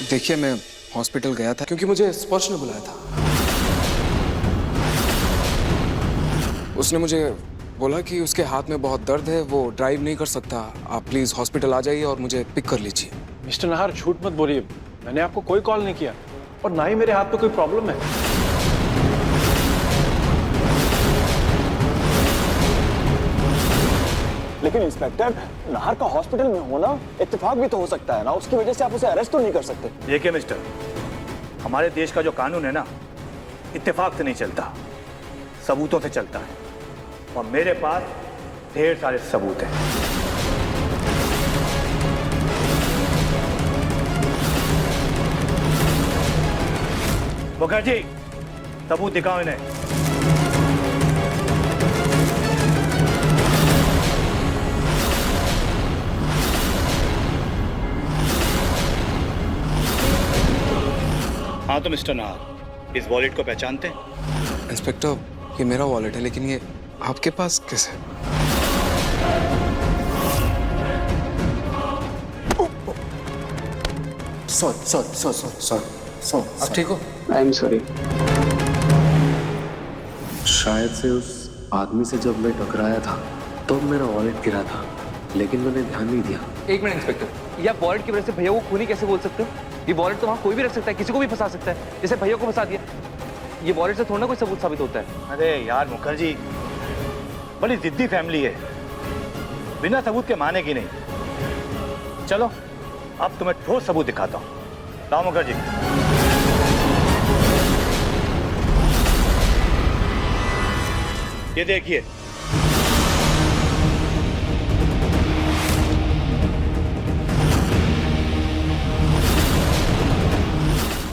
देखिए, मैं हॉस्पिटल गया था क्योंकि मुझे स्पर्श ने बुलाया था। उसने मुझे बोला कि उसके हाथ में बहुत दर्द है, वो ड्राइव नहीं कर सकता। आप प्लीज हॉस्पिटल आ जाइए और मुझे पिक कर लीजिए। मिस्टर नाहर, झूठ मत बोलिए। मैंने आपको कोई कॉल नहीं किया और ना ही मेरे हाथ में कोई प्रॉब्लम है। लेकिन इंस्पेक्टर, नाहर का हॉस्पिटल में होना इत्तेफाक भी तो हो सकता है ना, उसकी वजह से आप उसे अरेस्ट तो नहीं कर सकते। देखिए मिस्टर, हमारे देश का जो कानून है ना, इत्तेफाक से नहीं चलता, सबूतों से चलता है। और मेरे पास ढेर सारे सबूत हैं। मुखर्जी, सबूत दिखाओ इन्हें। हाँ तो मिस्टर नाहर, इस वॉलेट को पहचानते हैं? इंस्पेक्टर, ये मेरा वॉलेट है, लेकिन ये आपके पास कैसे? सॉरी। आप ठीक हो? I am sorry. शायद से उस आदमी से जब मैं टकराया था तो मेरा वॉलेट गिरा था, लेकिन मैंने ध्यान नहीं दिया। एक मिनट इंस्पेक्टर, ये आप वॉलेट की वजह से भैया को खूनी कैसे बोल सकते हो? ये वॉलेट तो वहाँ कोई भी रख सकता है, किसी को भी फंसा सकता है, जैसे भैया को फंसा दिया। ये वॉलेट से थोड़ा ना कोई सबूत साबित होता है। अरे यार मुखर्जी, बड़ी जिद्दी फैमिली है, बिना सबूत के मानेगी नहीं। चलो अब तुम्हें ठोस सबूत दिखाता हूँ। लाओ मुखर्जी। ये देखिए,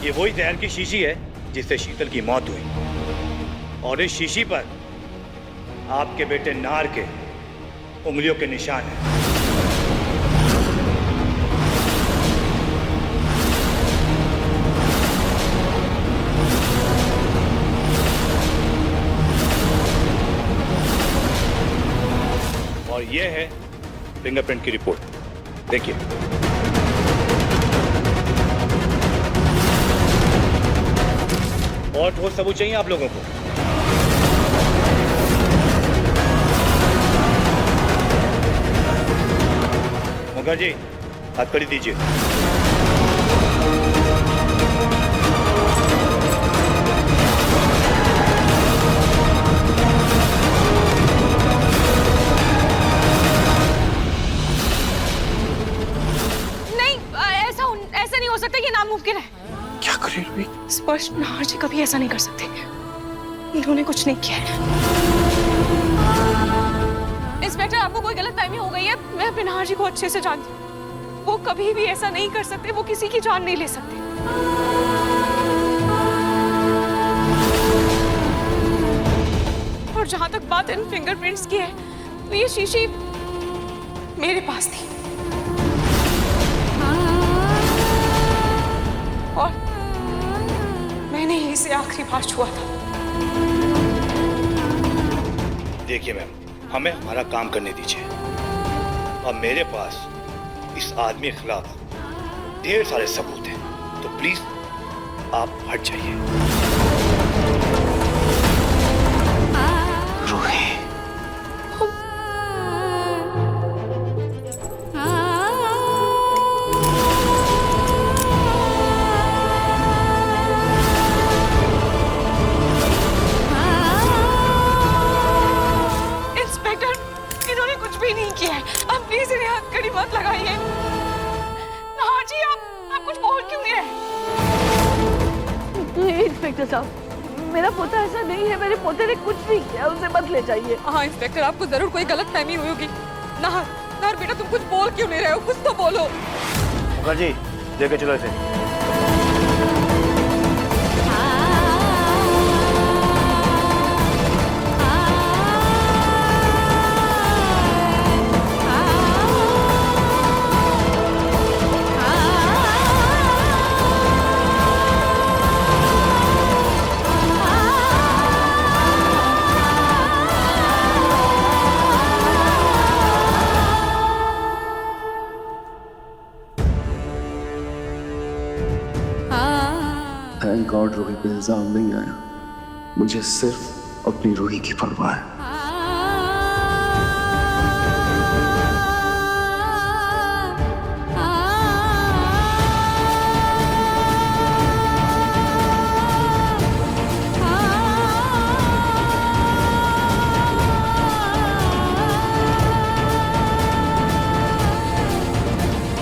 ये वही जहर की शीशी है जिससे शीतल की मौत हुई, और इस शीशी पर आपके बेटे नार के उंगलियों के निशान हैं। और ये है फिंगरप्रिंट की रिपोर्ट, देखिए। और ठोस सबूत चाहिए आप लोगों को? मुखर्जी, हथकड़ी दीजिए। नहीं, ऐसा नहीं हो सकता, ये नामुमकिन है। क्या कर रही हो? स्पर्श नाहर जी कभी ऐसा नहीं कर सकते, इन्होंने कुछ नहीं किया है। इंस्पेक्टर, आपको कोई गलतफहमी हो गई है। मैं अपने नाहर जी को अच्छे से जानती हूँ, वो कभी भी ऐसा नहीं कर सकते, वो किसी की जान नहीं ले सकते। और जहां तक बात इन फिंगरप्रिंट्स की है, तो ये शीशी मेरे पास थी और मैंने ही इसे आखिरी बार छुआ था। देखिए मैम, हमें हमारा काम करने दीजिए। अब मेरे पास इस आदमी के खिलाफ ढेर सारे सबूत हैं, तो प्लीज आप हट जाइए। रूही, नहीं किया है, आप प्लीज इन्हें हथकड़ी मत लगाइए। नाहर जी, आप कुछ बोल क्यों नहीं रहे? इंस्पेक्टर साहब, मेरा पोता ऐसा नहीं है, मेरे पोते ने कुछ नहीं किया, उसे मत ले जाइए। हाँ इंस्पेक्टर, आपको जरूर कोई गलतफहमी हुई होगी। नाहर बेटा, तुम कुछ बोल क्यों नहीं रहे हो? कुछ तो बोलो। मुखर्जी, लेके चलो इसे। कोई इल्जाम नहीं आया। मुझे सिर्फ अपनी रूही की परवाह है।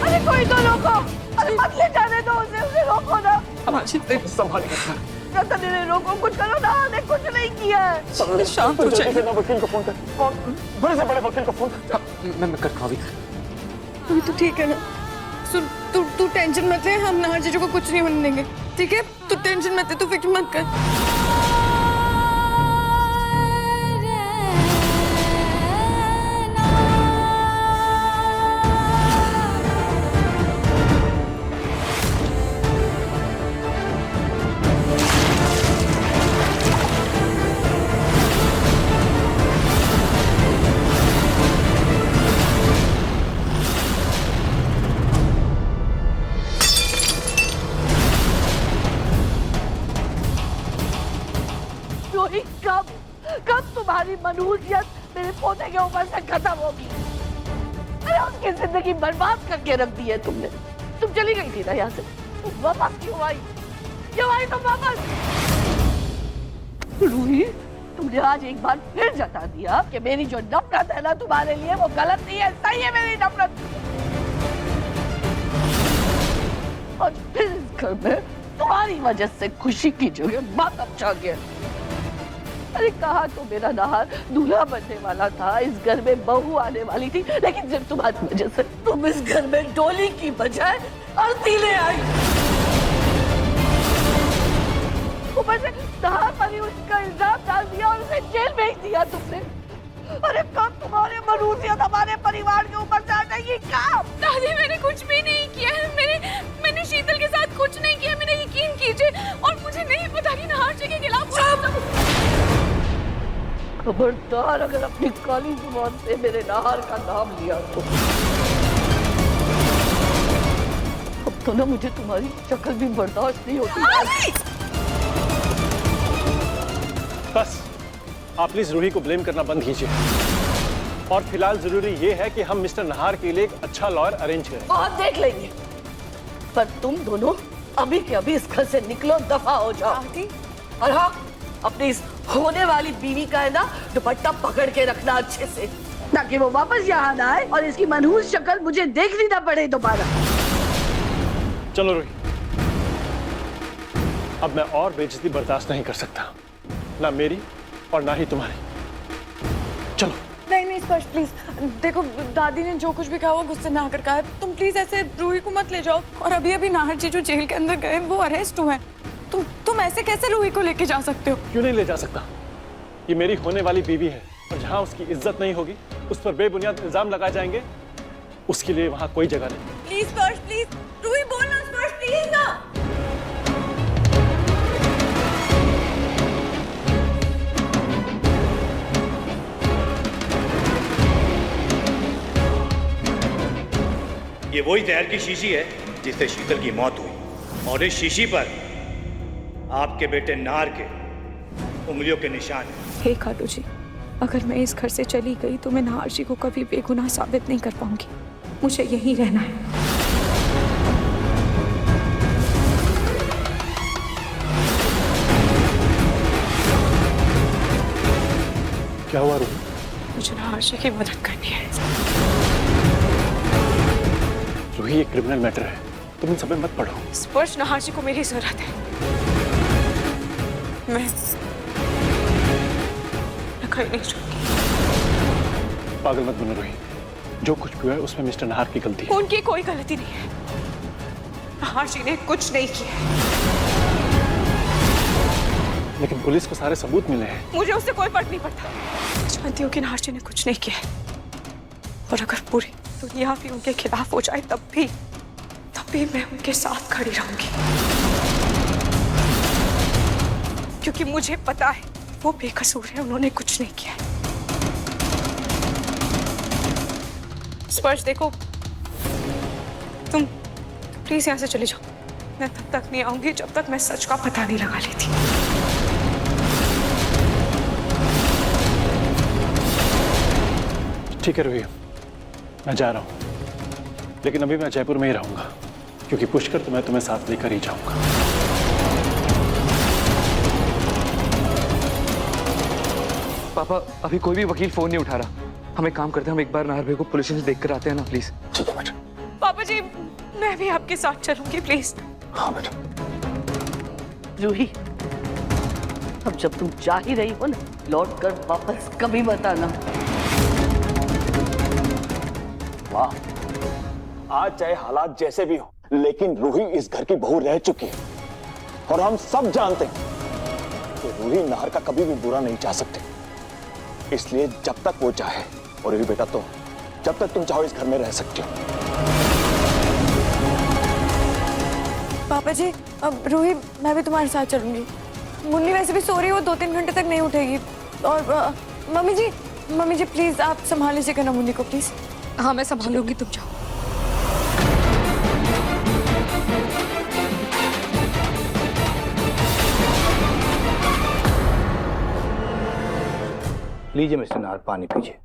अरे कोई तो रोको, अरे मत ले जाने दो उसे रोको ना। संभालिए, रोको, कुछ करो ना, ने कुछ नहीं किया है। शांत हो जाइए। वकील को फोन कर, बड़े से बड़े वकील को फोन कर। मैं करता हूँ अभी। अभी तो ठीक है ना। सुन, तू टेंशन मत ले, हम नाहर जीजू को कुछ नहीं होने देंगे, ठीक है? तू टेंशन मत ले, तू फिक्र मत कर। रोही, कब तुम्हारी मनहूसियत मेरे पोते के ऊपर से खत्म होगी? अरे उसकी जिंदगी बर्बाद करके रख दी है तुमने। तुम चली गई थी ना यहाँ से, तुम वापस क्यों आई? क्यों आई तुम वापस? रोही, तुमने आज एक बार फिर जता दिया कि मेरी जो नफरत है ना तुम्हारे लिए वो गलत नहीं है, सही है मेरी नफरत। और फिर इस घर में तुम्हारी वजह से खुशी की जगह मातम छा गया। अरे कहा तो मेरा नाहर दूल्हा बनने वाला था, इस घर में बहू आने वाली थी, लेकिन जब तुम्हारी वजह से तुम इस घर में डोली की बजाय अर्थी ले आई। ऊपर से नाहर पर ही उसका इल्जाम डाल दिया और उसे जेल भेज दिया तुमने। अरे कब तुम्हारे मनहूसियत हमारे परिवार के ऊपर से हटेगी? कब? दादी, मैंने कुछ भी नहीं किया है। मैंने शीतल के साथ कुछ नहीं किया, मैंने यकीन कीजिए। और मुझे नहीं पता कि नाहर जी के खिलाफ। खबरदार अगर अपनी काली जुबान से मेरे नाहर का नाम लिया तो। अब तो ना मुझे तुम्हारी शक्ल भी बर्दाश्त नहीं होती। बस आप प्लीज रूही को ब्लेम करना बंद कीजिए। और फिलहाल जरूरी ये है कि हम मिस्टर नाहर के लिए एक अच्छा लॉयर अरेंज करें। बहुत देख लेंगे, पर तुम दोनों अभी के अभी इस घर से निकलो, दफा हो जाओ। और हाँ, अपनी इस होने वाली बीवी का है ना दुपट्टा पकड़ के रखना अच्छे से, ताकि वो वापस यहाँ ना आए और इसकी मनहूस शक्ल मुझे देखनी ना पड़े दोबारा। चलो रूही, अब मैं और बेइज्जती बर्दाश्त नहीं कर सकता, ना मेरी और ना ही तुम्हारी। चलो। नहीं स्पर्श, प्लीज देखो, दादी ने जो कुछ भी कहा वो गुस्से ना कर कहा है। तुम प्लीज ऐसे रूही को मत ले जाओ। और अभी नाहर जी जो जेल के अंदर गए वो अरेस्ट हुए हैं। तुम ऐसे कैसे रूही को लेके जा सकते हो? क्यों नहीं ले जा सकता? ये मेरी होने वाली बीवी है और जहाँ उसकी इज्जत नहीं होगी, उस पर बेबुनियाद इल्जाम लगाए जाएंगे, उसके लिए वहाँ कोई जगह नहीं। प्लीज स्पर्श, प्लीज रूही बोलना, स्पर्श प्लीज ना। ये वही जहर की शीशी है जिससे शीतल की मौत हुई, और इस शीशी पर आपके बेटे नाहर के उंगलियों के निशान हैं। हे खाटू जी, अगर मैं इस घर से चली गई तो मैं नाहर जी को कभी बेगुनाह साबित नहीं कर पाऊंगी। मुझे यहीं रहना है। क्या हुआ रूही? मुझे नाहर जी की मदद करनी है। रूही, ये क्रिमिनल मैटर है, तुम इन सब में मत पढ़ो। स्पर्श, नाहर जी को मेरी जरूरत है। मैं कहीं नहीं छूटूंगी। पागल मत बनो रूही, जो कुछ भी हुआ है उसमें मिस्टर नाहर की गलती है। उनकी कोई गलती नहीं है। नाहर जी ने कुछ नहीं किया। लेकिन पुलिस को सारे सबूत मिले हैं। मुझे उससे कोई फर्क नहीं पड़ता। जानती हूँ कि नाहर जी ने कुछ नहीं किया है। और अगर पूरी दुनिया भी उनके खिलाफ हो जाए तब भी मैं उनके साथ खड़ी रहूंगी, क्योंकि मुझे पता है वो बेकसूर है, उन्होंने कुछ नहीं किया है। स्पर्श देखो, तुम प्लीज यहाँ से चले जाओ। मैं तब तक नहीं आऊंगी जब तक मैं सच का पता नहीं लगा लेती। ठीक है रूही, मैं जा रहा हूं, लेकिन अभी मैं जयपुर में ही रहूंगा, क्योंकि पुष्कर तो मैं तुम्हें साथ लेकर ही जाऊंगा। पापा अभी कोई भी वकील फोन नहीं उठा रहा। हम एक काम करते हैं, हम एक बार नाहर भाई को पुलिस स्टेशन देख कर आते हैं ना प्लीज। ठीक है बेटा। पापा जी मैं भी आपके साथ चलूंगी प्लीज। हाँ बेटा। रूही, अब जब तुम जा ही रही हो ना, लौट कर वापस कभी मत आना। वाह, आज चाहे हालात जैसे भी हो, लेकिन रूही इस घर की बहू रह चुकी है और हम सब जानते हैं कि रूही नाहर का कभी भी बुरा नहीं चाह सकते। इसलिए जब तक वो चाहे, और रूही बेटा तो जब तक तुम चाहो इस घर में रह सकते हो। पापा जी अब रूही मैं भी तुम्हारे साथ चलूंगी। मुन्नी वैसे भी सो रही है, वो 2-3 घंटे तक नहीं उठेगी। और मम्मी जी प्लीज आप संभाल लीजिएगा ना मुन्नी को प्लीज। हाँ मैं संभालूंगी, तुम जाओ। लीजिए मिस्टर नाहर, पानी पीजिए।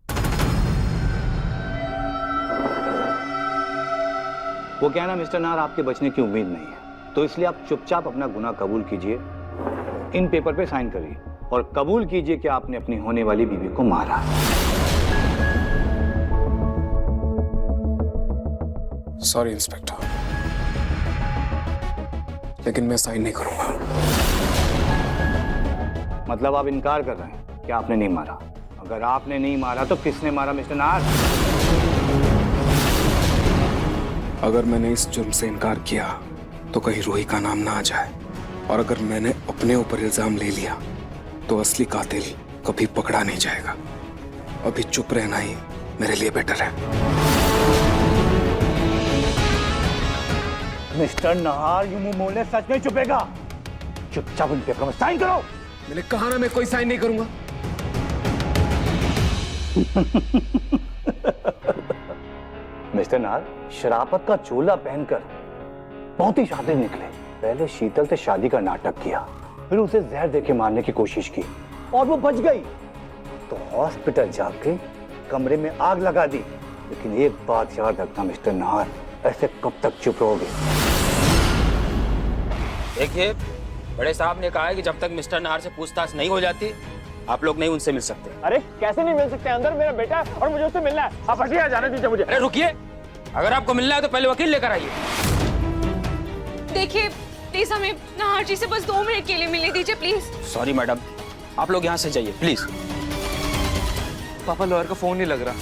वो क्या है ना मिस्टर नाहर, आपके बचने की उम्मीद नहीं है, तो इसलिए आप चुपचाप अपना गुनाह कबूल कीजिए, इन पेपर पे साइन करिए और कबूल कीजिए कि आपने अपनी होने वाली बीवी को मारा। सॉरी इंस्पेक्टर, लेकिन मैं साइन नहीं करूंगा। मतलब आप इनकार कर रहे हैं कि आपने नहीं मारा? अगर आपने नहीं मारा तो किसने मारा मिस्टर नाहर? अगर मैंने इस जुर्म से इनकार किया तो कहीं रूही का नाम ना आ जाए, और अगर मैंने अपने ऊपर इल्जाम ले लिया तो असली कातिल कभी पकड़ा नहीं जाएगा। अभी चुप रहना ही मेरे लिए बेटर है। मिस्टर नाहर, यूं मुंह मोड़ने सच में चुपेगा? चुपचाप इन पेपर में साइन करो। मैंने कहा ना मैं कोई साइन नहीं करूंगा। मिस्टर नाहर, शराफत का चोला पहनकर बहुत ही शातिर निकले। पहले शीतल से शादी का नाटक किया, फिर उसे जहर देके मारने की कोशिश की और वो बच गई, तो हॉस्पिटल जाके कमरे में आग लगा दी। लेकिन एक बात याद रखना मिस्टर नाहर, ऐसे कब तक चुप रहोगे? देखिए, बड़े साहब ने कहा है कि जब तक मिस्टर नाहर से पूछताछ नहीं हो जाती आप लोग नहीं उनसे मिल सकते। अरे कैसे नहीं मिल सकते? अंदर मेरा बेटा है और मुझे उससे मिलना है। आप हटिए, जाने दीजिए मुझे। अरे रुकिए, अगर आपको मिलना है तो पहले वकील लेकर आइए। देखिए प्लीज हमें नाहर जी से बस 2 मिनट के लिए मिलने दीजिए प्लीज। सॉरी मैडम, आप लोग यहाँ से जाइए प्लीज। पापा लॉयर का फोन नहीं लग रहा।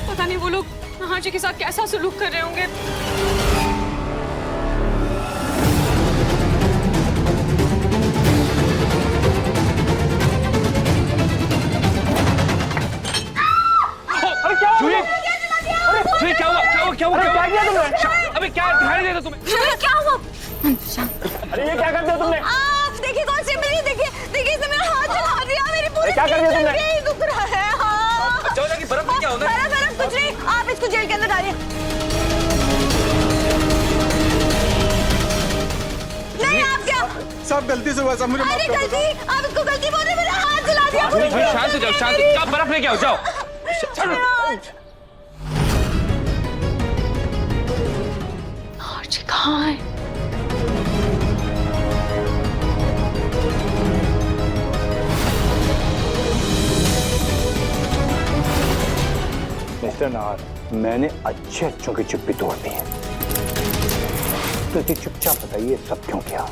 पता नहीं वो लोग नाहर जी के साथ कैसा सलूक कर रहे होंगे। क्या हुआ? क्या किया तुमने? अबे क्या दिखाई दे रहा तुम्हें? क्या हुआ? अरे ये क्या कर दिया तुमने? देखिए कौन सी मेरी, देखिए इसने मेरा हाथ जला दिया, मेरी पूरी क्या कर दिया तुमने? यही दुख रहा है। हाँ जाओ जाके बर्फ में क्या होता है? बर्फ कुछ नहीं, आप इसको जेल के अंदर डालिए। नहीं आप क्या? सब गलती से हुआ, सब मुझे अरे गलती, आप इसको गलती बोल रहे, मेरा हाथ जला दिया। शांत हो जाओ, शांत। जाओ बर्फ लेके आओ, जाओ। नाहर जी कहाँ है? मिस्टर नाहर, मैंने अच्छे अच्छों की चुप्पी तोड़ दी है, तो इसे चुपचाप बताइए सब क्यों किया?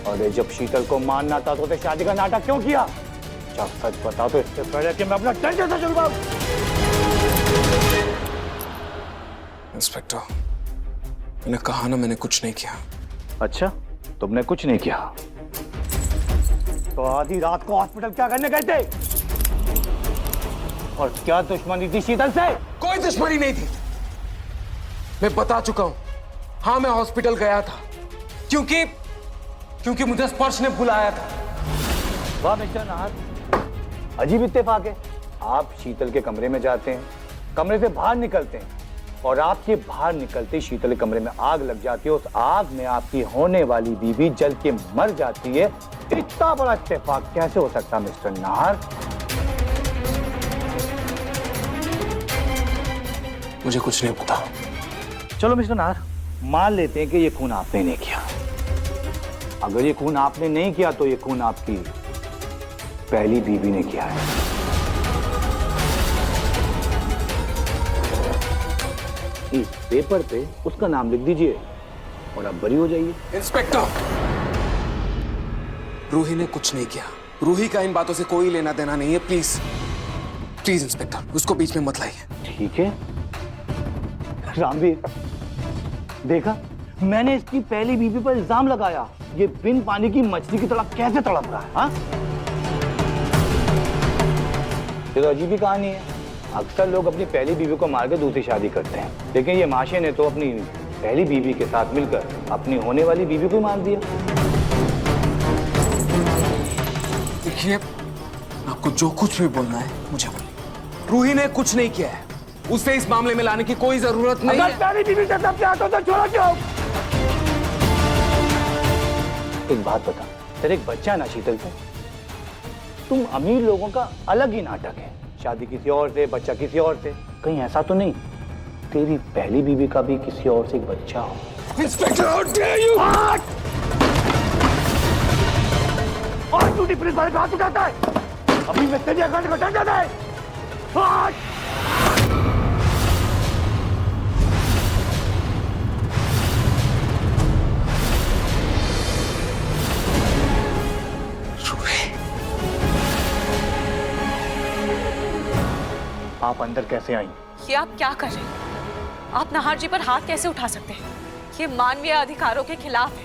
और जब शीतल को मारना था तो शादी का नाटक क्यों किया? जब सच बता तो इससे पहले कि मैं अपना टेंशन से चल पाऊं। इंस्पेक्टर, मैंने कहा ना मैंने कुछ नहीं किया। अच्छा, तुमने कुछ नहीं किया तो आधी रात को हॉस्पिटल क्या करने गए थे? और क्या दुश्मनी थी शीतल से? कोई दुश्मनी नहीं थी, मैं बता चुका हूं। हाँ मैं हॉस्पिटल गया था क्योंकि मुझे स्पर्श ने बुलाया था। वाह मिस्टर नाहर, अजीब इत्तेफाक है। आप शीतल के कमरे में जाते हैं, कमरे से बाहर निकलते हैं, और आपके बाहर निकलते ही शीतल के कमरे में आग लग जाती है। उस आग में आपकी होने वाली बीवी जल के मर जाती है। इतना बड़ा इत्तेफाक कैसे हो सकता मिस्टर नाहर? मुझे कुछ नहीं पता। चलो मिस्टर नाहर, मान लेते हैं कि ये खून आपने नहीं किया। अगर ये खून आपने नहीं किया तो ये खून आपकी पहली बीवी ने किया है। इस पेपर पे उसका नाम लिख दीजिए और आप बरी हो जाइए। इंस्पेक्टर, रूही ने कुछ नहीं किया। रूही का इन बातों से कोई लेना देना नहीं है। प्लीज प्लीज इंस्पेक्टर, उसको बीच में मत लाइए। ठीक है रामवीर, देखा मैंने इसकी पहली बीवी पर इल्जाम लगाया। ये बिन पानी की मछली की तरह कैसे तड़प रहा है? हाँ? ये तो अजीब ही कहानी है। अक्सर लोग अपनी पहली बीवी को मार के दूसरी शादी करते हैं, लेकिन ये माशे ने तो अपनी पहली बीवी के साथ मिलकर अपनी होने वाली बीवी को मार दिया। देखिए, आपको जो कुछ भी बोलना है मुझे बोलिए। रूही ने कुछ नहीं किया है। उसे इस मामले में लाने की कोई जरूरत नहीं है। पहली बीवी के साथ प्यार तो छोड़ो क्यों? एक बात बता, तेरे एक बच्चा है ना शीतल से? तुम अमीर लोगों का अलग ही नाटक है। शादी किसी और से, बच्चा किसी और से। कहीं ऐसा तो नहीं तेरी पहली बीवी का भी किसी और से एक बच्चा हो? Inspector, how dare you! और तू पुलिस वाले हाथ उठाता है? अभी मैं तेरे अकाउंट को डर जाता है। आप अंदर कैसे आई? ये आप क्या कर रहे हैं? आप नाहर जी पर हाथ कैसे उठा सकते हैं? ये मानवीय अधिकारों के खिलाफ है,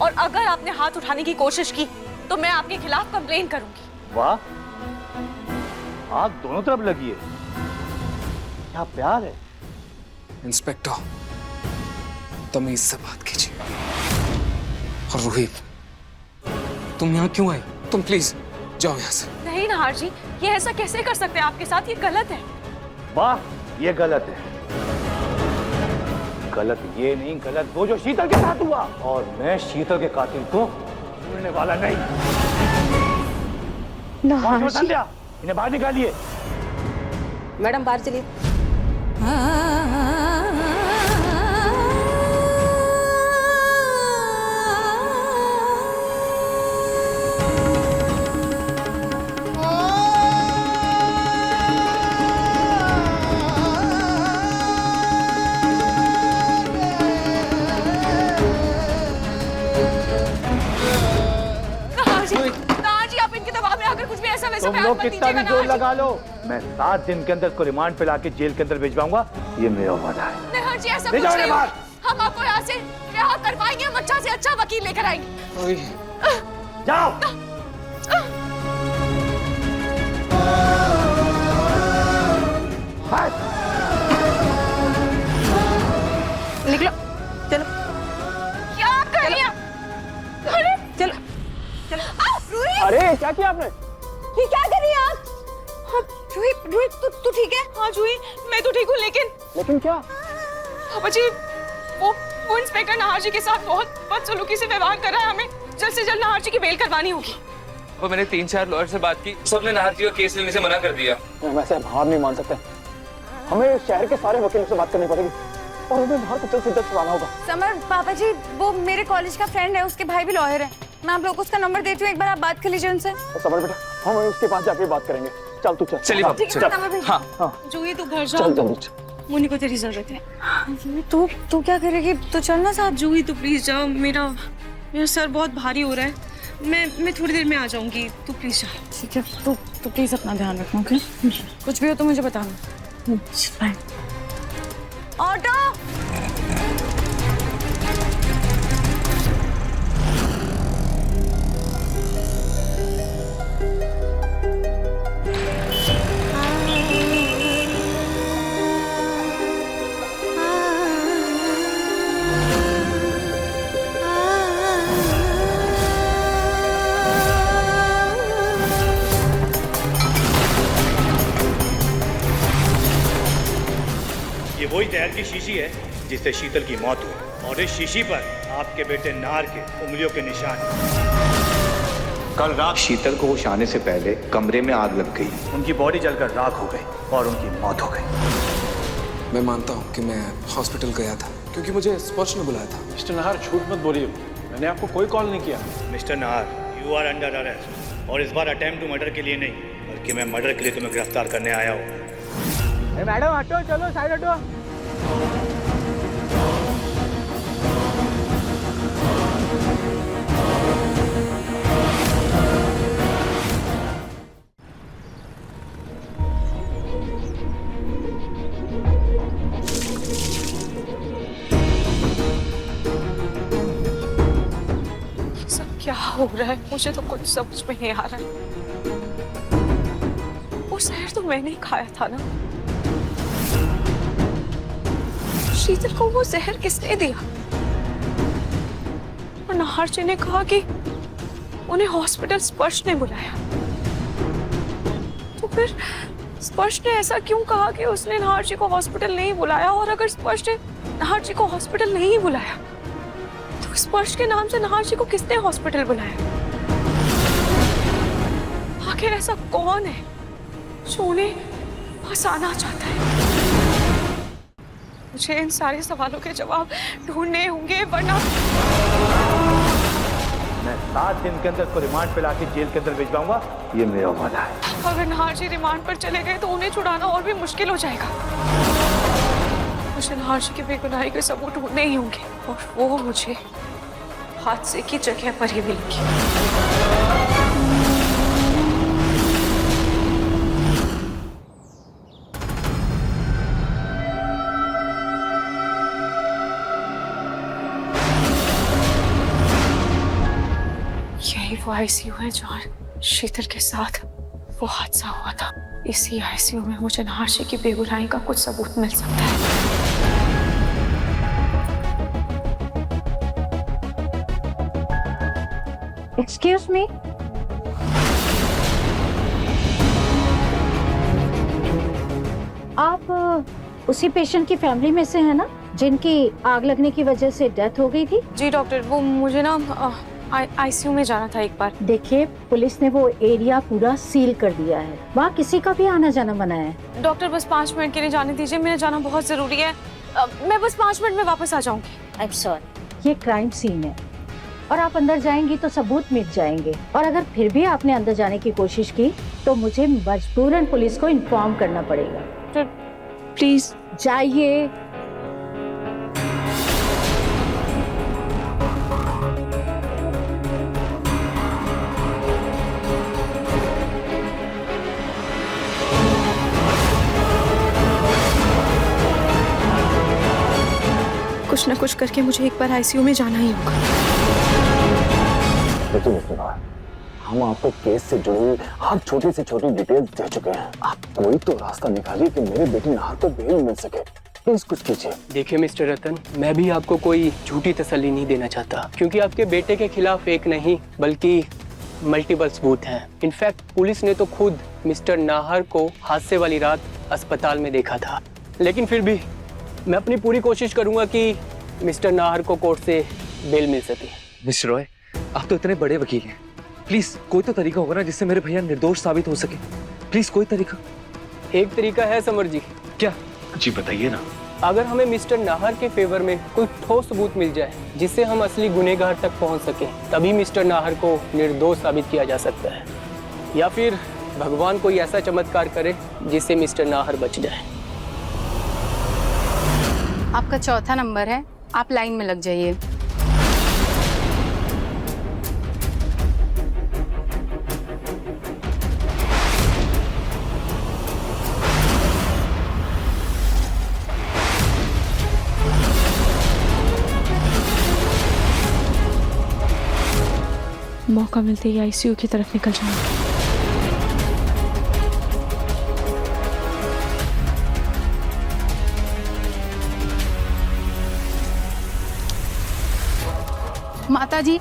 और अगर आपने हाथ उठाने की कोशिश की तो मैं आपके खिलाफ कंप्लेन करूंगी। वाह, आग दोनों तरफ लगी है। क्या प्यार है? इंस्पेक्टर, तमीज से बात कीजिए। और रूही, तुम यहाँ क्यों आई? तुम प्लीज जाओ यहाँ से। नहीं नाहर जी, ये ऐसा कैसे कर सकते हैं आपके साथ? ये गलत है। वाह, ये गलत है। गलत ये नहीं, गलत वो जो शीतल के साथ हुआ। और मैं शीतल के कातिल को छोड़ने वाला नहीं। संध्या, इन्हें बाहर निकालिए। मैडम बाहर चलिए। तुम लोग कितना भी जोर लगा लो, मैं 7 दिन के अंदर इसको रिमांड पे लाके जेल के अंदर भिजवाऊंगा। ये मेरा वादा है। नाहर जी, ऐसा कुछ नहीं होगा। हम आपको यहाँ से रिहा करवाएंगे। हम अच्छा से अच्छा वकील लेकर आएंगे। जाओ। निकलो, चलो। क्या कर रही हैं? अरे चलो चलो। अरे क्या किया आपने? ये क्या कर रही है आप? रूही, रूही, तू ठीक है? हाँ जूही, मैं तो ठीक हूँ, लेकिन क्या? पापा जी, वो इंस्पेक्टर नाहर जी के साथ बहुत बदसलूकी से व्यवहार कर रहा है। हमें जल्द से जल्द नाहर जी की बेल करवानी होगी। वो मैंने 3-4 लॉयर से बात की, सबने नाहर जी का केस लेने से मना कर दिया। वैसे हार नहीं मान सकते। हमें शहर के सारे वकीलों से बात करनी पड़ेगी और हमें बाहर को जल्द से जल्द छुड़ाना होगा। समर, पापा जी, वो मेरे कॉलेज का फ्रेंड है, उसके भाई भी लॉयर है। मैं आप लोग को उसका नंबर देती हूँ, एक बार आप बात कर लीजिए उनसे। समर बेटा, हम उसके पास जाके बात करेंगे। चल तू चल। चलिए हाँ, बाबू, चल। हाँ। जूही, तू घर जा। चल जल्दी। मुन्नी को तेरी जरूरत है। तू क्या करेगी? तो चलना साथ। जूही, तू प्लीज जाओ। मेरा सर बहुत भारी हो रहा है। मैं थोड़ी देर में आ जाऊंगी। तू प्लीज जा। ठीक है, तू प्लीज अपना ध्यान रखना, ओके? कुछ भी हो तो मुझे बताना। बाय। ऑटो। वो वही जहर की शीशी है जिससे शीतल की मौत हुई, और इस शीशी पर आपके बेटे नाहर के उंगलियों के निशान हैं। कल रात शीतल को होश आने से पहले कमरे में आग लग गई, उनकी बॉडी जलकर राख हो गई और उनकी मौत हो गई। मैं मानता हूँ कि मैं हॉस्पिटल गया था क्योंकि मुझे स्पर्श ने बुलाया था। मिस्टर नाहर, झूठ मत बोलिए, मैंने आपको कोई कॉल नहीं किया। Mister Nahar, you are under arrest, और इस बार अटेम्प्ट टू मर्डर के लिए नहीं, बल्कि मैं मर्डर के लिए तुम्हें गिरफ्तार करने आया हूँ। मैडम हटो, चलो साइड हटो। सब क्या हो रहा है? मुझे तो कुछ समझ में नहीं आ रहा है। वो जहर तो मैंने ही खाया था ना। शीतल को वो जहर किसने दिया? और नाहर जी ने कहा कि उन्हें हॉस्पिटल स्पर्श ने बुलाया। तो फिर स्पर्श ने ऐसा क्यों कहा कि उसने नाहर जी को हॉस्पिटल नहीं बुलाया? और अगर स्पर्श ने नाहर जी को हॉस्पिटल नहीं बुलाया तो स्पर्श के नाम से नाहर जी को किसने हॉस्पिटल बुलाया? आखिर ऐसा कौन है जो उन्हें फंसाना चाहता है? मुझे इन सारे सवालों के जवाब ढूंढने होंगे, वरना मैं 7 दिन के अंदर को रिमांड पे लाके जेल के अंदर भिजवाऊंगा, ये मेरा वादा है। अगर नाहर जी रिमांड पर चले गए तो उन्हें छुड़ाना और भी मुश्किल हो जाएगा। मुझे नाहर जी की बेगुनाही के सबूत ढूंढने ही होंगे, और वो मुझे हादसे की जगह पर ही मिलेंगी। यही वो आईसीयू है जहाँ शीतल के साथ वो हादसा हुआ था। इसी आईसीयू में मुझे नाहर जी की बेगुनाही का कुछ सबूत मिल सकता है। एक्सक्यूज मी, आप उसी पेशेंट की फैमिली में से हैं ना जिनकी आग लगने की वजह से डेथ हो गई थी? जी डॉक्टर, वो मुझे ना आईसीयू में जाना था एक बार। देखिए, पुलिस ने वो एरिया पूरा सील कर दिया है, वहाँ किसी का भी आना जाना मना है। डॉक्टर बस 5 मिनट के लिए जाने दीजिए, मेरा जाना बहुत जरूरी है। मैं बस 5 मिनट में वापस आ जाऊंगी। आई एम सॉरी, ये क्राइम सीन है और आप अंदर जाएंगी तो सबूत मिट जाएंगे, और अगर फिर भी आपने अंदर जाने की कोशिश की तो मुझे मजबूरन पुलिस को इन्फॉर्म करना पड़ेगा। प्लीज जाइए। कुछ न कुछ करके मुझे एक बार आईसीयू में जाना ही होगा। देखिए मिस्टर नाहर, हम आपको केस से जुड़ी हुई हर छोटी से छोटी डिटेल्स दे चुके हैं। आप कोई तो रास्ता निकालिए कि मेरे बेटे नाहर को बेल मिल सके। प्लीज कुछ कीजिए। देखिए मिस्टर रतन, मैं भी आपको कोई झूठी तसल्ली नहीं देना चाहता, क्योंकि आपके बेटे के खिलाफ एक नहीं बल्कि मल्टीपल सबूत हैं। इनफैक्ट पुलिस ने तो खुद मिस्टर नाहर को हादसे वाली रात अस्पताल में देखा था। लेकिन फिर भी मैं अपनी पूरी कोशिश करूंगा कि मिस्टर नाहर को कोर्ट से बेल मिल सके। मिस्टर रॉय, आप तो इतने बड़े वकील हैं, प्लीज कोई तो तरीका होगा ना जिससे मेरे भैया निर्दोष साबित हो सके। प्लीज कोई तरीका। एक तरीका है समर जी। क्या? जी बताइए ना। अगर हमें मिस्टर नाहर के फेवर में कोई ठोस सबूत मिल जाए जिससे हम असली गुनहगार तक पहुंच सके, तभी मिस्टर नाहर को निर्दोष साबित किया जा सकता है। या फिर भगवान कोई ऐसा चमत्कार करे जिससे मिस्टर नाहर बच जाए। आपका चौथा नंबर है, आप लाइन में लग जाइए। मौका मिलते ही आईसीयू की तरफ निकल जाऊंगा। माता जी,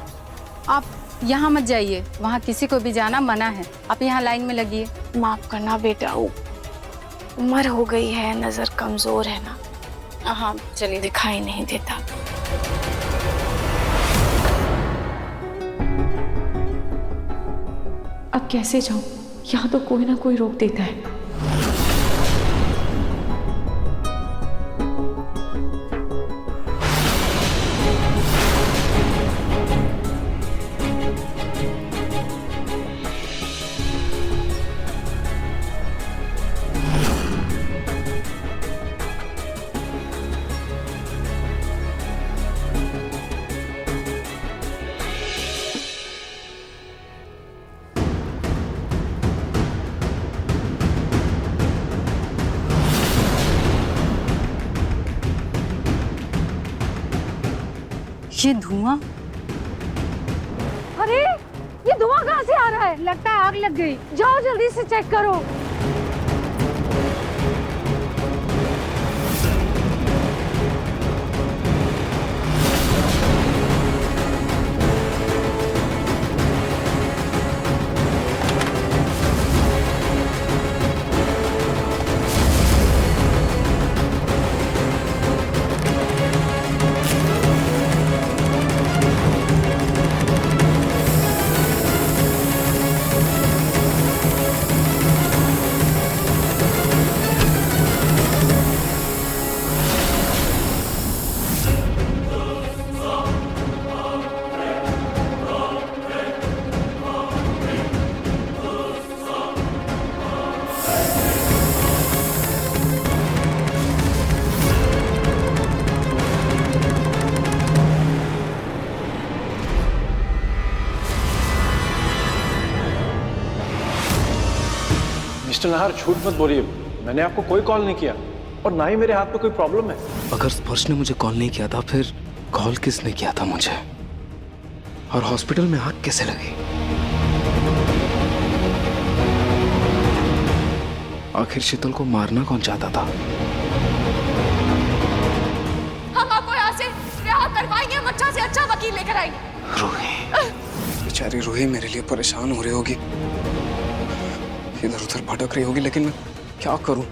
आप यहाँ मत जाइए, वहाँ किसी को भी जाना मना है। आप यहाँ लाइन में लगिए। माफ करना बेटा, उम्र हो गई है, नजर कमजोर है ना, हाँ चलिए। दिखाई नहीं देता। अब कैसे जाऊं? यहाँ तो कोई ना कोई रोक देता है। ये धुआं, अरे ये धुआं कहाँ से आ रहा है? लगता है आग लग गई। जाओ जल्दी से चेक करो। मिस्टर नाहर, झूठ मत बोलिए, मैंने आपको कोई कॉल नहीं किया और ना ही मेरे हाथ में कोई प्रॉब्लम है। अगर स्पर्श ने मुझे कॉल नहीं किया था, फिर कॉल किसने किया था मुझे? और हॉस्पिटल में आग कैसे लगी? आखिर शीतल को मारना कौन चाहता था? हम आपको यहाँ से रिहा करवाएंगे, हम अच्छा से अच्छा वकील लेकर आएंगे। रूही, बेचारी रूही मेरे लिए परेशान हो रही होगी, इधर उधर भटक रही होगी, लेकिन मैं क्या करूं?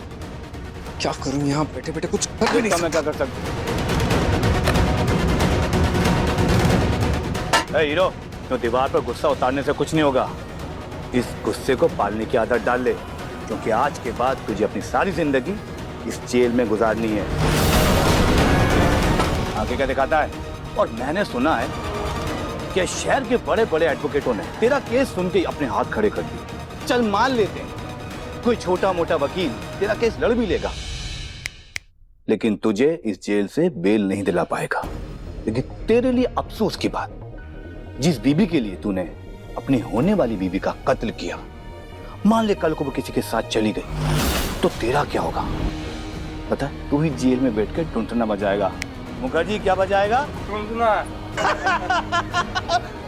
क्या करूं? यहाँ बैठे बैठे कुछ कर भी नहीं सकता। मैं क्या कर सकता? हीरो, तो दीवार पर गुस्सा उतारने से कुछ नहीं होगा। इस गुस्से को पालने की आदत डाल ले, क्योंकि आज के बाद तुझे अपनी सारी जिंदगी इस जेल में गुजारनी है। आगे क्या दिखाता है? और मैंने सुना है कि शहर के बड़े बड़े एडवोकेटों ने तेरा केस सुन के अपने हाथ खड़े कर दिए। चल मान लेते हैं कोई छोटा मोटा वकील तेरा केस लड़ भी लेगा, लेकिन तुझे इस जेल से बेल नहीं दिला पाएगा। लेकिन तेरे लिए अफसोस की बात, जिस बीबी के लिए तूने अपनी होने वाली बीबी का कत्ल किया, मान ले कल को वो किसी के साथ चली गई, तो तेरा क्या होगा पता है? तू ही जेल में बैठकर टुनटुना बजाएगा। मुखर्जी क्या बजाएगा? टुनटुना।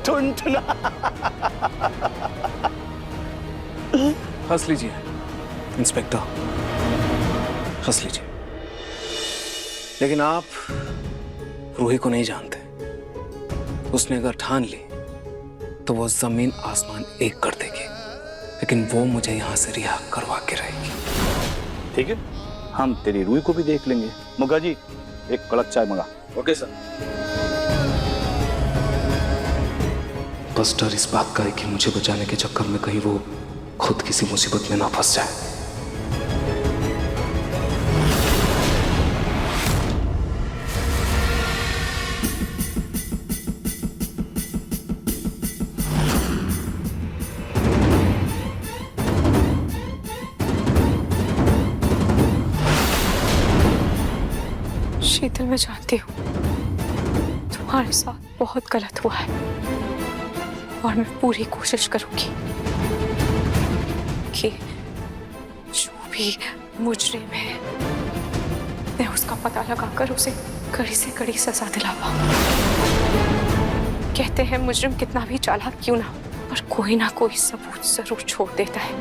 टुनटुना। हंस लीजिए इंस्पेक्टर, हंस लीजिए, लेकिन आप रूही को नहीं जानते। उसने अगर ठान ली तो वो जमीन आसमान एक कर देगी, लेकिन वो मुझे यहां से रिहा करवा के रहेगी। ठीक है, हम तेरी रूही को भी देख लेंगे। मुखर्जी, एक कड़क चाय मंगा। Okay sir. बस डर इस बात का है कि मुझे बचाने के चक्कर में कहीं वो खुद किसी मुसीबत में ना फंस जाए। शीतल, मैं जानती हूँ तुम्हारे साथ बहुत गलत हुआ है और मैं पूरी कोशिश करूंगी कि जो भी मुजरिम है मैं उसका पता लगाकर उसे कड़ी से कड़ी सजा दिला पाऊं। कहते हैं मुजरिम कितना भी चालाक क्यों ना, पर कोई ना कोई सबूत जरूर छोड़ देता है।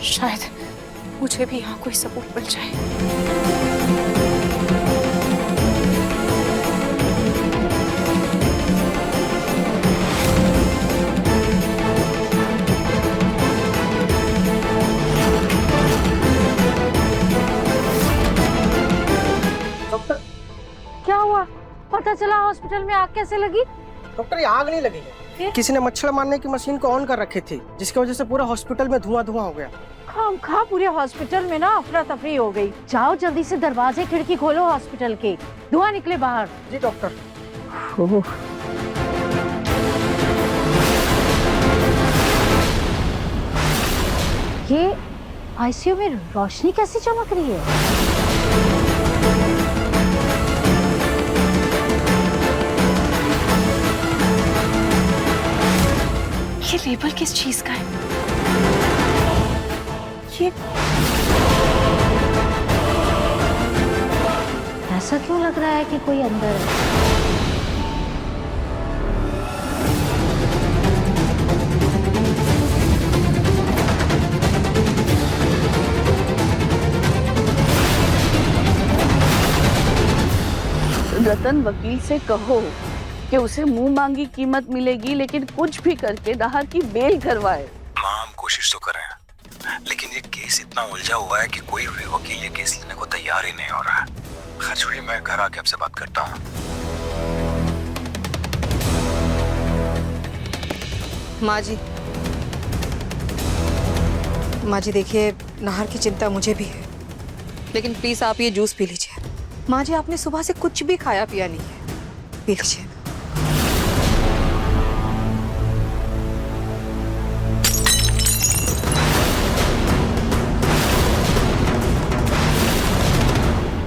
शायद मुझे भी यहाँ कोई सबूत मिल जाए। हॉस्पिटल में आग कैसे लगी? डॉक्टर ये आग नहीं लगी है, किसी ने मच्छर मारने की मशीन को ऑन कर रखी थी, जिसकी वजह से पूरा हॉस्पिटल में धुआं हो गया। खामखा पूरे हॉस्पिटल में ना अफरा तफरी हो गई। जाओ जल्दी से दरवाजे खिड़की खोलो हॉस्पिटल के, धुआं निकले बाहर। जी डॉक्टर। ये आईसीयू में रोशनी कैसी चमक रही है? ये लेबल किस चीज का है? ये ऐसा क्यों लग रहा है कि कोई अंदर है? रतन वकील से कहो कि उसे मुंह मांगी कीमत मिलेगी, लेकिन कुछ भी करके नाहर की बेल करवाए। माँ हम कोशिश तो कर रहे हैं, लेकिन ये केस इतना उलझा हुआ है कि कोई भी वकील ये केस लेने को तैयार ही नहीं हो रहा है। खैर छोड़िए, मैं घर आके आपसे बात करता हूँ। माँ जी देखिए, नाहर की चिंता मुझे भी है, लेकिन प्लीज आप ये जूस पी लीजिए। माँ जी आपने सुबह से कुछ भी खाया पिया नहीं है, पी लीजिए।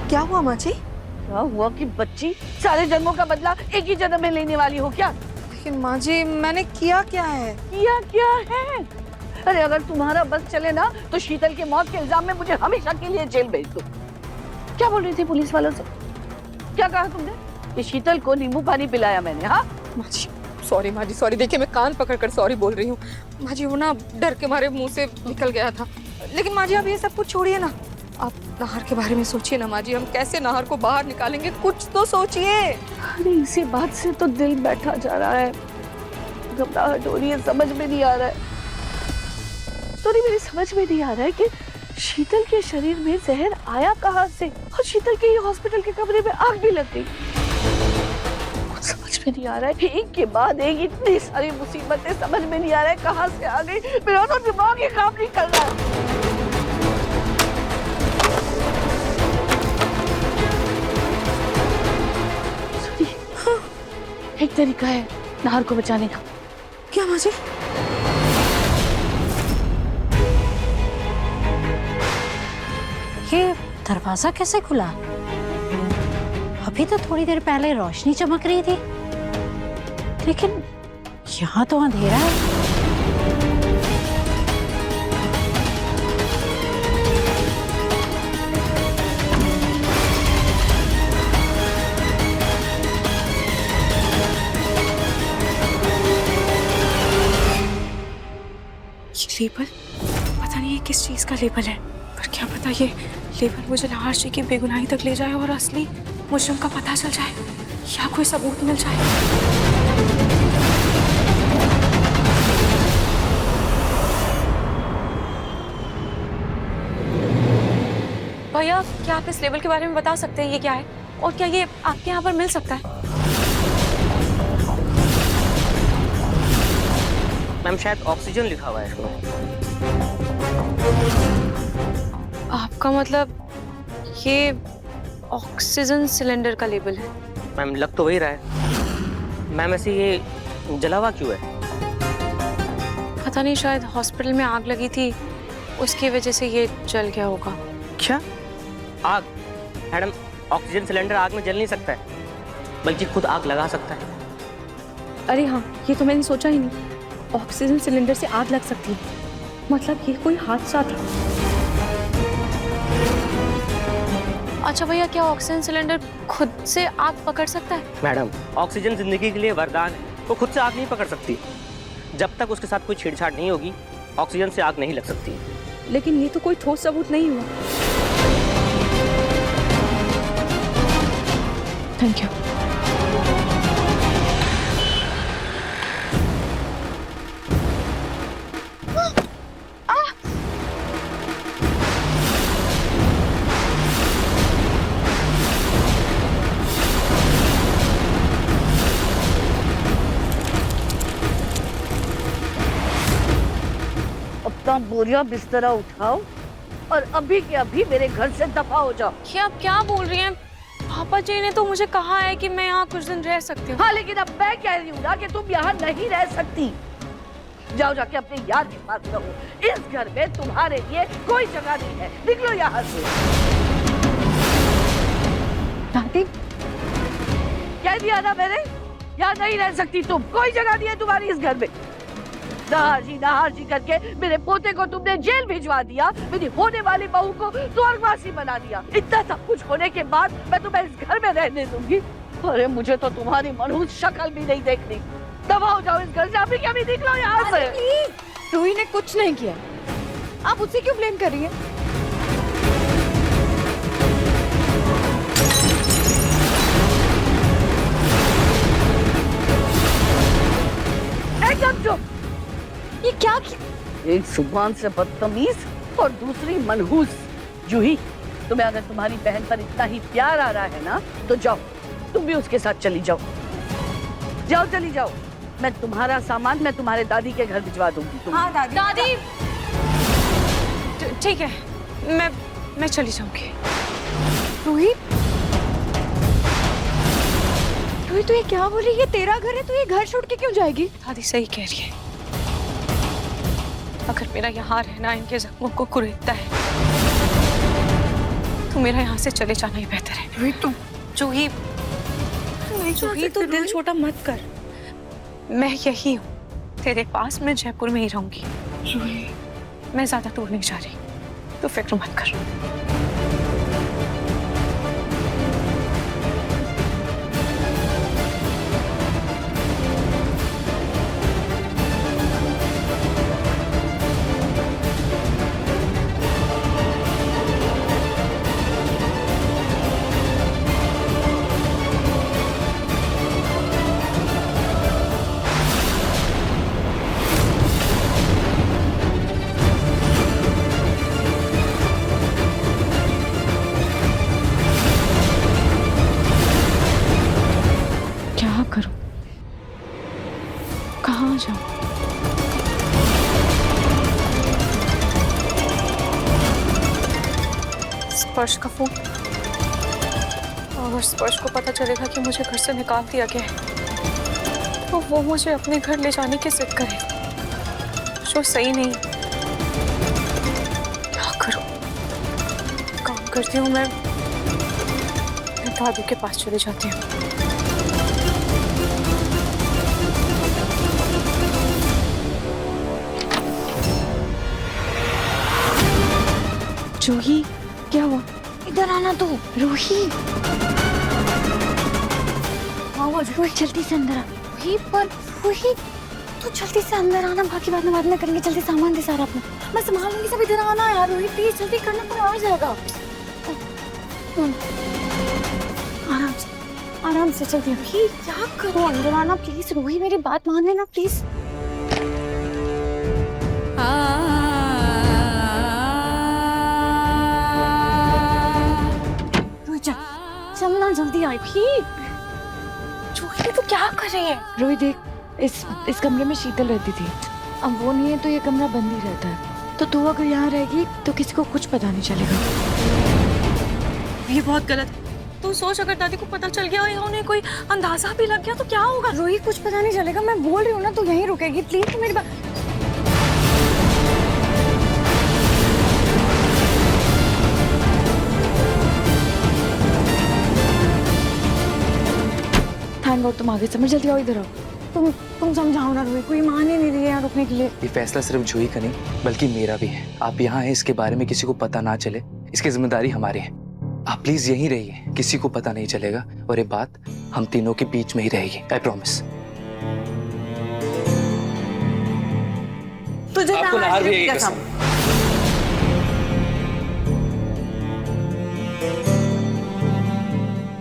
क्या हुआ माँ जी? क्या हुआ कि बच्ची सारे जन्मों का बदला एक ही जन्म में लेने वाली हो क्या? लेकिन माँ जी मैंने किया क्या है? किया क्या है? अरे अगर तुम्हारा बस चले ना तो शीतल के मौत के इल्जाम में मुझे हमेशा के लिए जेल भेज दो। क्या बोल रही थी पुलिस वालों से? क्या कहा तुमने? कि शीतल को नींबू पानी पिलाया मैंने? हाँ माँ जी सॉरी, माँ जी सॉरी। देखिए मैं कान पकड़कर सॉरी बोल रही हूँ माँ जी, वो ना डर के मारे मुंह से निकल गया था। लेकिन माँ जी आप ये सब कुछ छोड़िए ना, आप नाहर के बारे में सोचिए ना माँ जी। हम कैसे नाहर को बाहर निकालेंगे, कुछ तो सोचिए। अरे इसी बात से तो दिल बैठा जा रहा है, घबराहट हो रही है, समझ में नहीं आ रहा है। सॉरी मेरी समझ में नहीं आ रहा है कि शीतल के शरीर में जहर आया कहाँ से, और शीतल के ही हॉस्पिटल के कमरे में आग भी लग गई। कुछ समझ में नहीं आ रहा है, एक के बाद एक इतनी सारी मुसीबतें, समझ में नहीं आ रहा है कहाँ से आ गई। मेरा तो दिमाग ही काम नहीं कर रहा है। एक तरीका है नाहर को बचाने का। क्या माँ जी? ये दरवाजा कैसे खुला? अभी तो थोड़ी देर पहले रोशनी चमक रही थी, लेकिन यहाँ तो अंधेरा है। लेबल, पता नहीं ये किस चीज का लेबल है, पर क्या पता ये लेबल मुझे नाहर जी की बेगुनाही तक ले जाए और असली मुजरिम का पता चल जाए या कोई सबूत मिल जाए। भैया क्या आप इस लेबल के बारे में बता सकते हैं ये क्या है, और क्या ये आपके यहाँ पर मिल सकता है? मैम शायद ऑक्सीजन लिखा हुआ है इसमें। आपका मतलब ये ऑक्सीजन सिलेंडर का लेबल है? मैम लग तो वही रहा है। मैम ऐसे ये जला हुआ क्यों है? पता नहीं, शायद हॉस्पिटल में आग लगी थी, उसकी वजह से ये जल गया होगा। क्या आग? मैडम ऑक्सीजन सिलेंडर आग में जल नहीं सकता है, बल्कि खुद आग लगा सकता है। अरे हाँ, ये तो मैंने सोचा ही नहीं, ऑक्सीजन सिलेंडर से आग लग सकती है, मतलब ये कोई हादसा था। अच्छा भैया, क्या ऑक्सीजन सिलेंडर खुद से आग पकड़ सकता है? मैडम ऑक्सीजन जिंदगी के लिए वरदान है, वो खुद से आग नहीं पकड़ सकती। जब तक उसके साथ कोई छेड़छाड़ नहीं होगी ऑक्सीजन से आग नहीं लग सकती। लेकिन ये तो कोई ठोस सबूत नहीं हुआ। Thank you. अपना बोरिया बिस्तरा उठाओ और अभी के अभी मेरे घर से दफा हो जाओ। ये आप क्या बोल रही हैं? पापा जी ने तो मुझे कहा है कि मैं यहाँ कुछ दिन रह सकती हूँ। हाँ, लेकिन अब मैं कह रही हूँ ना कि तुम यहाँ नहीं रह सकती। जाओ जाके अपने यार के पास रहो। इस घर में तुम्हारे लिए कोई जगह नहीं है। निकलो यहाँ से। दादी, कह दिया ना मैंने, यहाँ नहीं रह सकती तुम। कोई जगह नहीं है तुम्हारी इस घर में। नहार जी करके मेरे पोते को तुमने जेल भिजवा दिया, मेरी होने वाली बहू को स्वर्गवासी बना दिया। इतना सब कुछ होने के बाद मैं तुम्हें इस घर में रहने दूंगी? अरे मुझे तो तुम्हारी मनहूस शक्ल भी नहीं देखनी। दबा हो जाओ इस घर से। अभी कभी निकलो यहाँ से। रूही ने कुछ नहीं किया, आप उसे क्यों ब्लेम कर रही हैं? एकदम चुप। ये क्या किया? एक जुबान से बदतमीज और दूसरी मनहूस। जूही, तुम्हें अगर तुम्हारी बहन पर इतना ही प्यार आ रहा है ना, तो जाओ, तुम भी उसके साथ चली जाओ। जाओ, चली जाओ। मैं तुम्हारा सामान मैं तुम्हारे दादी के घर भिजवा दूंगी। हाँ दादी। दादी, ठीक है, मैं चली जाऊंगी। रूही, रूही तू ये क्या बोल रही है? ये तेरा घर है, तू ये घर छोड़ के क्यों जाएगी? दादी सही कह रही है। अगर मेरा यहाँ रहना इनके जख्मों को कुरेदता है तो मेरा यहाँ से चले जाना ही बेहतर है। रूही तुम जूही, तू दिल छोटा मत कर। मैं यही हूँ तेरे पास, मैं जयपुर में ही रहूंगी। मैं ज्यादा दूर नहीं जा रही, तू फिक्र मत कर। कहाँ जाऊं? स्पर्श का फोन। अगर स्पर्श को पता चलेगा कि मुझे घर से निकाल दिया गया है तो वो मुझे अपने घर ले जाने की जिद करेगा, जो सही नहीं। क्या करूं? काम करती हूँ, मैं दादू के पास चली जाती हूँ। जूही, क्या हुआ? इधर आना तो। रूही, रूही जल्दी से अंदर आ। रूही, पर रूही तू जल्दी से अंदर आना, बाकी बाद में करेंगे। जल्दी सामान दे सारा अपना, मैं संभाल लूंगी। सब इधर आना यार। रूही प्लीज जल्दी करना, पर आ जाएगा। आराम से जल्दी। रूही क्या करो, अंदर आना प्लीज। रूही मेरी बात मान लेना प्लीज। चलना जल्दी आई। जूही, तू क्या कर रही है? रोही देख, इस कमरे में शीतल रहती थी, अब वो नहीं है तो ये कमरा बंद ही रहता है। तो तू अगर यहाँ रहेगी तो किसी को कुछ पता नहीं चलेगा। ये बहुत गलत है। तू सोच, अगर दादी को पता चल गया या उन्हें कोई अंदाजा भी लग गया तो क्या होगा? रोही कुछ पता नहीं चलेगा, मैं बोल रही हूँ ना, तू यहीं रुकेगी प्लीज। तो मेरी बात। थैंक गॉड तुम आगे। समझ जल्दी आओ, इधर आओ। तुम समझाओ ना रोही, कोई मान ही नहीं रही है यहाँ रुकने के लिए। ये फैसला सिर्फ जूही का नहीं बल्कि मेरा भी है। आप यहाँ हैं, इसके बारे में किसी को पता ना चले, इसकी जिम्मेदारी हमारी है। आप प्लीज यहीं रहिए, किसी को पता नहीं चलेगा और ये बात हम तीनों के बीच में ही रहेगी। I promise. तुझे आपको नहार भी है कसम।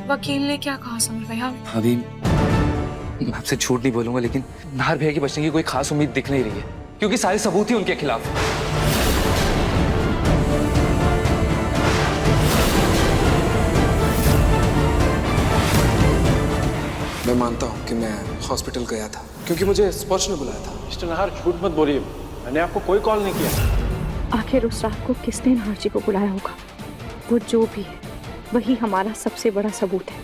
वकील ने क्या कहा समर भैया? अभी मैं आपसे झूठ नहीं बोलूंगा, लेकिन नाहर भैया की बचने की कोई खास उम्मीद दिख नहीं रही है, क्योंकि सारे सबूत ही उनके खिलाफ। मैं मानता हूँ कि मैं हॉस्पिटल गया था क्योंकि मुझे स्पर्श ने बुलाया था। मिस्टर नाहर, झूठ मत बोलिए, मैंने आपको कोई कॉल नहीं किया। आखिर उस रात को किसने नाहर जी को बुलाया होगा? वो जो भी है वही हमारा सबसे बड़ा सबूत है,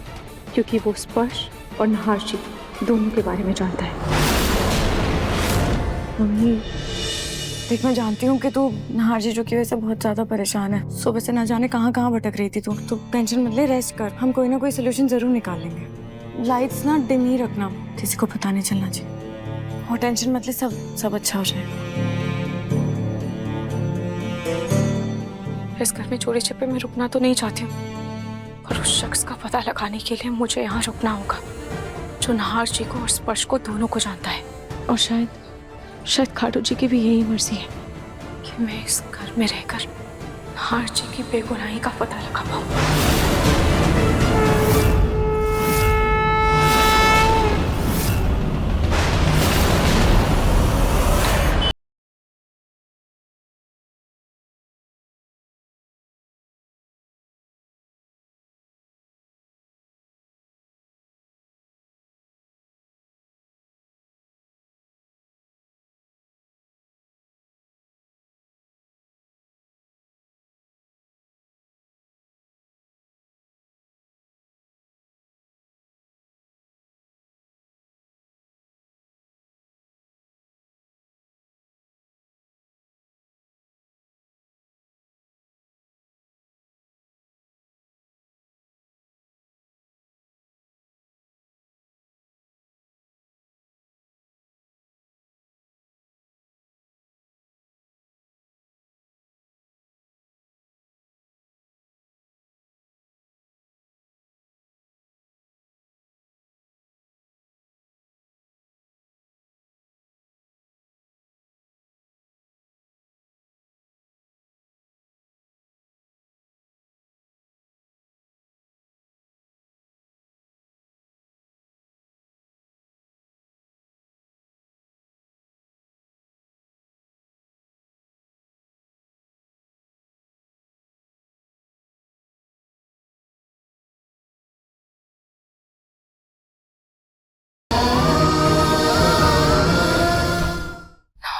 क्योंकि वो स्पर्श और नाहर जी दोनों के बारे में जानता है। मम्मी देख, मैं जानती हूँ कि तू नाहर जीजू की वजह से बहुत ज्यादा परेशान है। सुबह से ना जाने कहाँ कहाँ भटक रही थी तू। तो टेंशन मत ले, रेस्ट कर, हम कोई ना कोई सोल्यूशन जरूर निकाल लेंगे। लाइट्स ना डिम ही रखना, किसी को पता नहीं चलना चाहिए। और टेंशन मत ले, सब अच्छा हो जाएगा। इस घर में चोरी छिपे मैं रुकना तो नहीं चाहती हूँ, और उस शख्स का पता लगाने के लिए मुझे यहाँ रुकना होगा जो नाहर जी को और स्पर्श को दोनों को जानता है। और शायद खाटू जी की भी यही मर्जी है कि मैं इस घर में रहकर नाहर जी की बेगुनाही का पता लगा पाऊँ।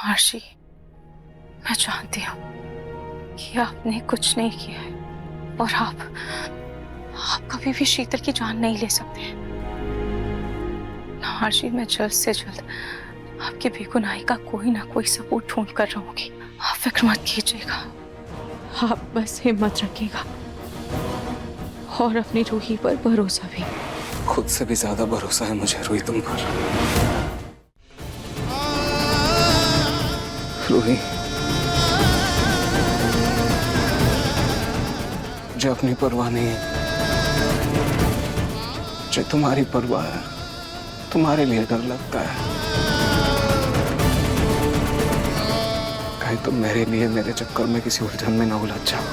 नाहर जी, मैं जानती हूँ कि आपने कुछ नहीं किया है, और आप कभी भी शीतल की जान नहीं ले सकते। नाहर जी, मैं जल्द से जल्द आपकी बेगुनाही का कोई ना कोई सबूत ढूंढ कर रहूंगी। आप फिक्र मत कीजिएगा, आप बस हिम्मत रखिएगा और अपनी रूही पर भरोसा भी। खुद से भी ज्यादा भरोसा है मुझे रूही तुम पर। रूही, मुझे अपनी परवाह नहीं है, मुझे तुम्हारी परवाह है। तुम्हारे लिए डर लगता है, कहीं तुम मेरे लिए मेरे चक्कर में किसी उलझन में ना उलझ जाओ,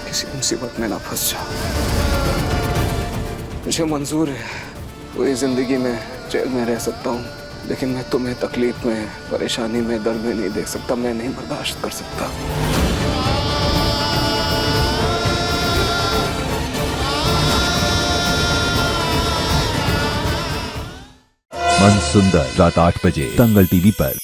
किसी मुसीबत में ना फंस जाओ। मुझे मंजूर है पूरी जिंदगी में जेल में रह सकता हूँ, लेकिन मैं तुम्हें तकलीफ में, परेशानी में, दर्द में नहीं देख सकता। मैं नहीं बर्दाश्त कर सकता। मन सुंदर रात 8 बजे दंगल टीवी पर।